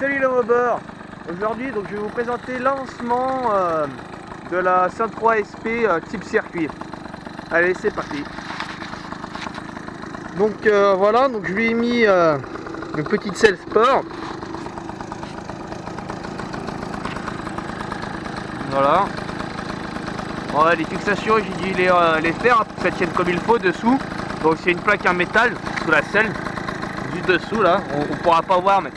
Salut les mobbers. Aujourd'hui donc je vais vous présenter le lancement de la 103 SP type circuit. Allez, c'est parti. Donc voilà, donc je lui ai mis une petite selle sport. Voilà. Voilà, les fixations, j'ai dû les faire pour que ça tienne comme il faut dessous. Donc c'est une plaque en métal sous la selle, juste dessous là, on pourra pas voir, mais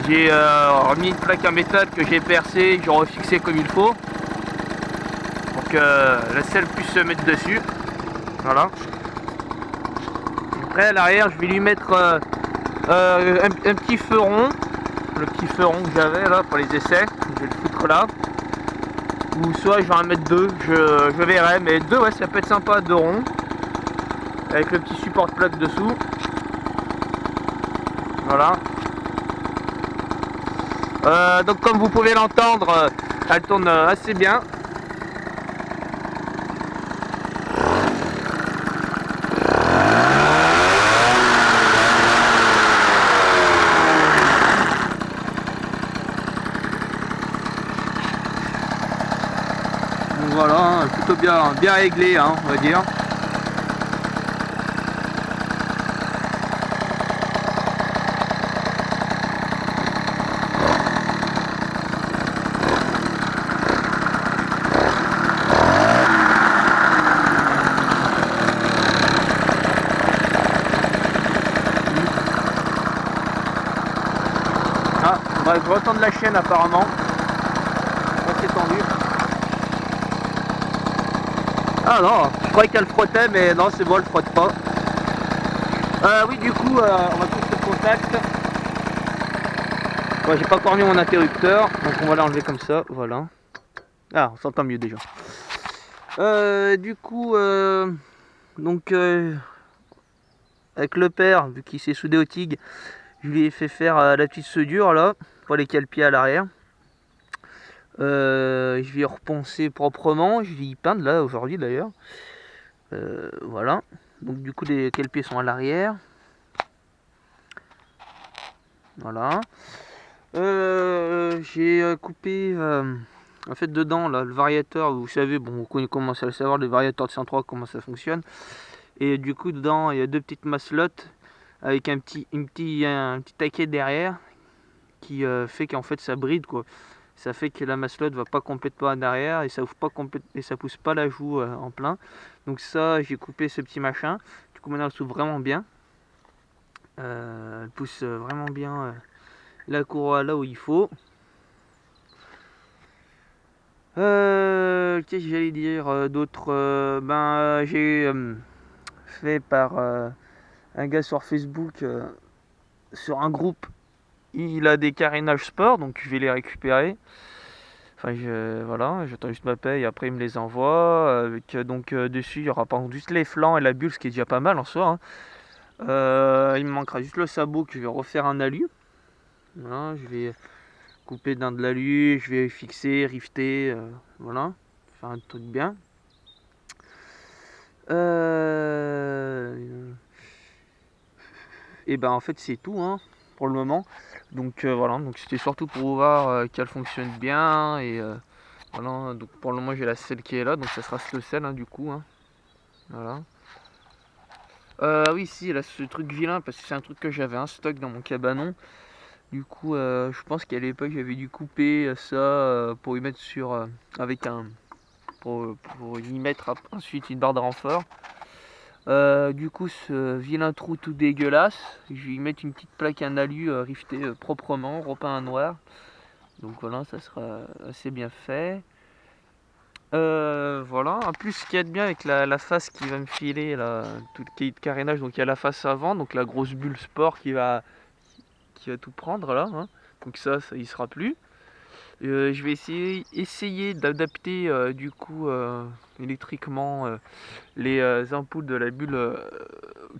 j'ai remis une plaque en métal que j'ai percée, que j'ai refixé comme il faut pour que la selle puisse se mettre dessus. Voilà. Après à l'arrière, je vais lui mettre un petit feu rond, le petit feu rond que j'avais là pour les essais. Je vais le foutre là. Ou soit je vais en mettre deux, je verrai, mais deux, ouais, ça peut être sympa, deux ronds avec le petit support plaque dessous. Voilà. Donc comme vous pouvez l'entendre, elle tourne assez bien. Donc voilà, plutôt bien réglé, hein, on va dire. Ah, on va retendre la chaîne apparemment. C'est tendu. Ah non, je croyais qu'elle frottait, mais non, c'est bon, elle frotte pas. Oui, du coup, on va couper le contact. Bon, j'ai pas encore mis mon interrupteur, donc on va l'enlever comme ça, voilà. Ah, on s'entend mieux déjà. Du coup, donc avec le père, vu qu'il s'est soudé au TIG, je lui ai fait faire la petite soudure là, pour les cale-pieds à l'arrière. Je vais reponcer proprement, je vais y peindre là aujourd'hui d'ailleurs. Voilà, donc du coup les cale-pieds sont à l'arrière. Voilà. J'ai coupé en fait dedans là, le variateur, vous savez, bon, vous commencez à le savoir, le variateur de 103 comment ça fonctionne. Et du coup dedans il y a deux petites maslottes avec un petit taquet derrière qui fait qu'en fait ça bride quoi. Ça fait que la maslotte va pas complètement en arrière et ça ouvre pas et ça pousse pas la joue en plein. Donc ça, j'ai coupé ce petit machin. Du coup maintenant elle s'ouvre vraiment bien. Elle pousse vraiment bien la courroie là où il faut. Qu'est-ce que j'allais dire d'autre, j'ai fait par un gars sur Facebook, sur un groupe. Il a des carénages sport, donc je vais les récupérer. Enfin, voilà, j'attends juste ma paye, après il me les envoie. Avec, donc dessus, il y aura par contre juste les flancs et la bulle, ce qui est déjà pas mal en soi. Hein. Il me manquera juste le sabot que je vais refaire en alu. Voilà, je vais couper dans de l'alu, je vais fixer, rifter, voilà, faire un truc bien. Et ben en fait c'est tout hein, pour le moment. Donc voilà, donc c'était surtout pour voir qu'elle fonctionne bien et voilà, donc pour le moment j'ai la selle qui est là, donc ça sera ce sel hein, du coup. Hein. Voilà. Oui, si, là, ce truc vilain, parce que c'est un truc que j'avais en stock dans mon cabanon. Du coup, je pense qu'à l'époque, j'avais dû couper ça pour y mettre sur. Avec un. Pour y mettre ensuite une barre de renfort. Du coup, ce vilain trou tout dégueulasse, je vais y mettre une petite plaque en alu riftée proprement, repeint en noir. Donc voilà, ça sera assez bien fait. Voilà, en plus ce qu'il y a de bien avec la face qui va me filer là, tout le cahier de carénage, donc il y a la face avant, donc la grosse bulle sport qui va tout prendre là, hein. Donc ça y sera plus. Je vais essayer d'adapter du coup électriquement les ampoules de la bulle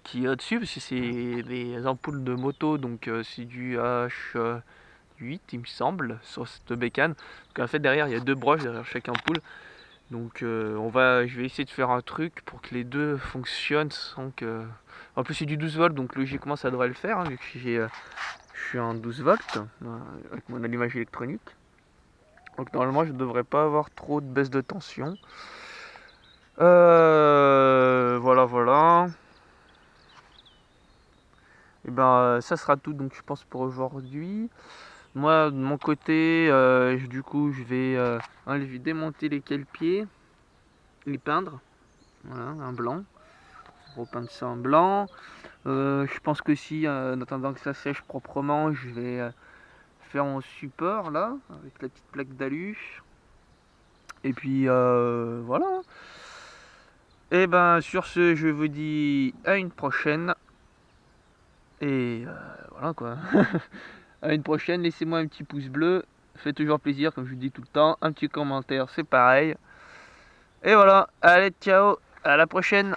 qui est au-dessus, parce que c'est des ampoules de moto, donc c'est du H8 il me semble, sur cette bécane. Donc en fait derrière il y a deux broches derrière chaque ampoule. Donc je vais essayer de faire un truc pour que les deux fonctionnent sans que... En plus c'est du 12 volts, donc logiquement ça devrait le faire, hein, vu que je Je suis en 12 volts avec mon allumage électronique. Donc normalement je ne devrais pas avoir trop de baisse de tension. Voilà. Et ben ça sera tout donc je pense pour aujourd'hui. Moi de mon côté, du coup je vais démonter les cale-pieds, les peindre. Voilà, un blanc. Repeindre ça en blanc. Je pense que si en attendant que ça sèche proprement, je vais faire mon support là, avec la petite plaque d'alu. Et puis voilà. Et ben sur ce, je vous dis à une prochaine. Et voilà quoi. À une prochaine, laissez-moi un petit pouce bleu. Ça fait toujours plaisir, comme je vous dis tout le temps. Un petit commentaire, c'est pareil. Et voilà, allez, ciao, à la prochaine.